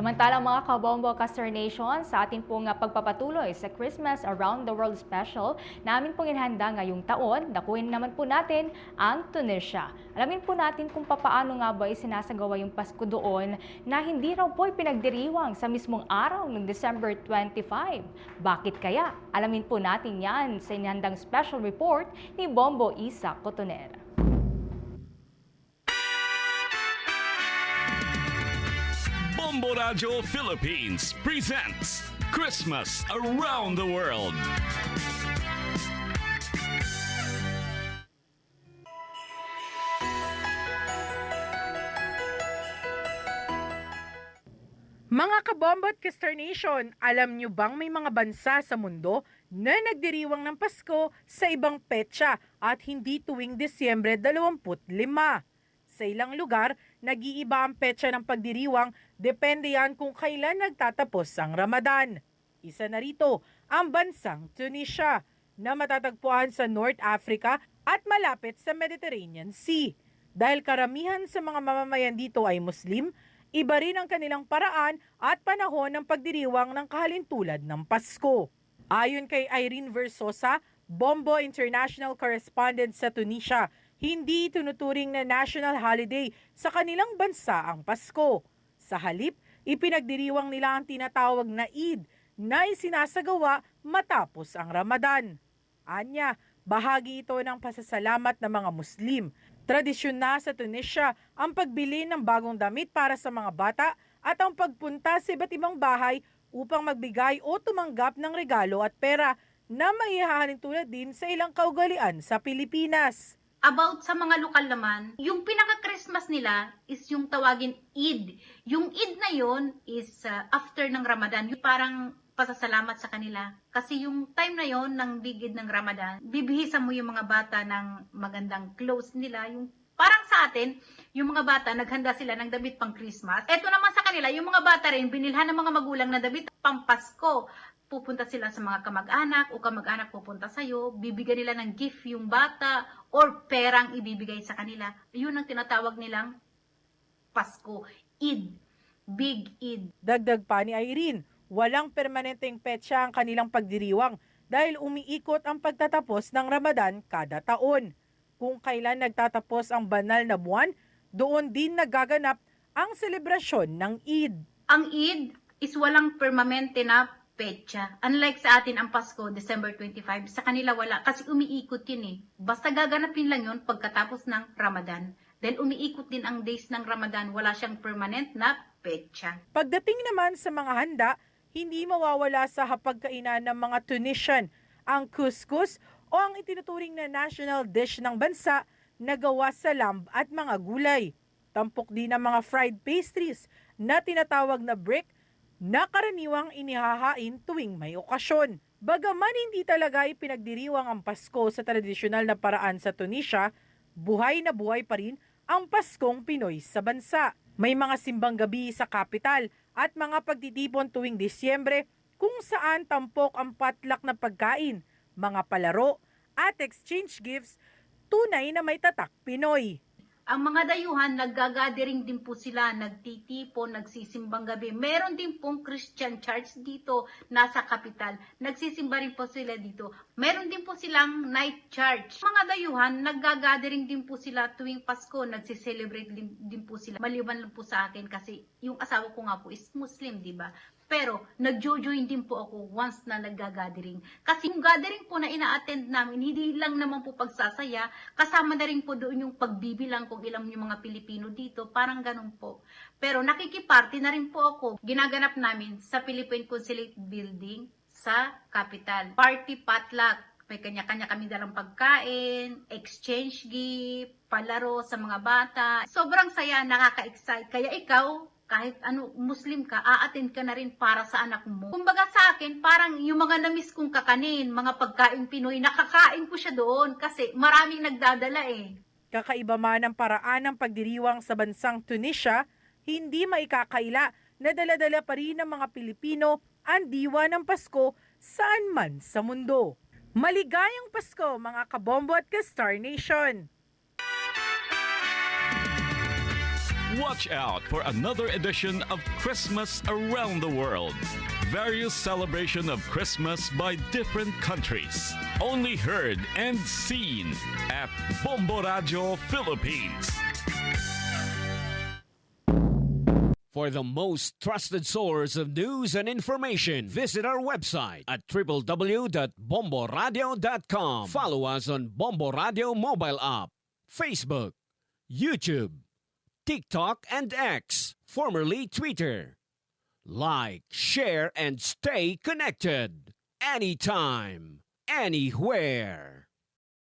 Samantalang mga kabombo Castor Nation, sa ating pong pagpapatuloy sa Christmas Around the World Special, namin pong inihanda ngayong taon, dakuin naman po natin ang Tunisia. Alamin po natin kung papaano nga ba sinasagawa yung Pasko doon na hindi raw po pinagdiriwang sa mismong araw ng December 25. Bakit kaya? Alamin po natin yan sa inihandang special report ni Bombo Isa Cotonera. Bombo Radio Philippines presents Christmas Around the World. Mga kabombo at Castor Nation, alam nyo bang may mga bansa sa mundo na nagdiriwang ng Pasko sa ibang petsa at hindi tuwing Disyembre 25? Sa ilang lugar, nag-iiba ang petsa ng pagdiriwang, depende yan kung kailan nagtatapos ang Ramadan. Isa na rito ang bansang Tunisia na matatagpuan sa North Africa at malapit sa Mediterranean Sea. Dahil karamihan sa mga mamamayan dito ay Muslim, iba rin ang kanilang paraan at panahon ng pagdiriwang ng kahalintulad ng Pasko. Ayon kay Irene Versosa, Bombo International Correspondent sa Tunisia, hindi itinuturing na national holiday sa kanilang bansa ang Pasko. Sa halip, ipinagdiriwang nila ang tinatawag na Eid na isinasagawa matapos ang Ramadan. Anya, bahagi ito ng pasasalamat ng mga Muslim. Tradisyon na sa Tunisia ang pagbili ng bagong damit para sa mga bata at ang pagpunta sa iba't ibang bahay upang magbigay o tumanggap ng regalo at pera na maihahalin tulad din sa ilang kaugalian sa Pilipinas. About sa mga lokal naman, yung pinaka-Christmas nila is yung tawagin Eid. Yung Eid na yon is after ng Ramadan. Yung parang pasasalamat sa kanila. Kasi yung time na yon ng Big Eid ng Ramadan, bibihisan mo yung mga bata ng magandang clothes nila. Yung parang sa atin, yung mga bata, naghanda sila ng damit pang Christmas. Eto naman sa kanila, yung mga bata rin, binilhan ng mga magulang na damit pang Pasko. Pupunta sila sa mga kamag-anak o kamag-anak pupunta sa'yo, bibigyan nila ng gift yung bata or perang ibibigay sa kanila. Yun ang tinatawag nilang Pasko, Eid, Big Eid. Dagdag pa ni Irene, walang permanenteng petsa ang kanilang pagdiriwang dahil umiikot ang pagtatapos ng Ramadan kada taon. Kung kailan nagtatapos ang banal na buwan, doon din nagaganap ang selebrasyon ng Eid. Ang Eid is walang permanente na petsa. Unlike sa atin ang Pasko, December 25, sa kanila wala kasi umiikot yun eh. Basta gaganapin lang yun pagkatapos ng Ramadan. Dahil umiikot din ang days ng Ramadan, wala siyang permanent na petsa. Pagdating naman sa mga handa, hindi mawawala sa hapagkainan ng mga Tunisian ang couscous o ang itinuturing na national dish ng bansa na gawa sa lamb at mga gulay. Tampok din ang mga fried pastries na tinatawag na brick na karaniwang inihahain tuwing may okasyon. Bagaman hindi talaga ipinagdiriwang ang Pasko sa tradisyonal na paraan sa Tunisia, buhay na buhay pa rin ang Paskong Pinoy sa bansa. May mga simbang gabi sa kapital at mga pagtitipon tuwing Disyembre kung saan tampok ang potluck na pagkain, mga palaro at exchange gifts, tunay na may tatak Pinoy. Ang mga dayuhan, naggagathering din po sila, nagtitipon, nagsisimbang gabi. Meron din pong Christian church dito, nasa kapital. Nagsisimba rin po sila dito. Meron din po silang night church. Mga dayuhan, naggagathering din po sila tuwing Pasko, nagsiselebrate din po sila. Maliban lang po sa akin kasi yung asawa ko nga po is Muslim, di ba? Pero nagjo-join din po ako once na nagga-gathering. Kasi yung gathering po na ina-attend namin, hindi lang naman po pagsasaya, kasama na rin po doon yung pagbibilang kung ilang yung mga Pilipino dito, parang ganun po. Pero nakikiparty na rin po ako. Ginaganap namin sa Philippine Consulate Building sa Capital. Party potluck. May kanya-kanya kami dalang pagkain, exchange gift, palaro sa mga bata. Sobrang saya, nakaka-excite. Kaya ikaw, kahit Muslim ka, a-attend ka na rin para sa anak mo. Kumbaga sa akin, parang yung mga namiss kong kakanin, mga pagkain Pinoy, nakakain ko siya doon kasi maraming nagdadala eh. Kakaiba man ang paraan ng pagdiriwang sa bansang Tunisia, hindi maikakaila na dala-dala pa rin ng mga Pilipino ang diwa ng Pasko saan man sa mundo. Maligayang Pasko mga kabombo at ka-Star Nation! Watch out for another edition of Christmas Around the World. Various celebration of Christmas by different countries. Only heard and seen at Bombo Radio Philippines. For the most trusted source of news and information, visit our website at www.bomboradio.com. Follow us on Bombo Radio mobile app, Facebook, YouTube, TikTok, and X, formerly Twitter. Like, share, and stay connected. Anytime, anywhere.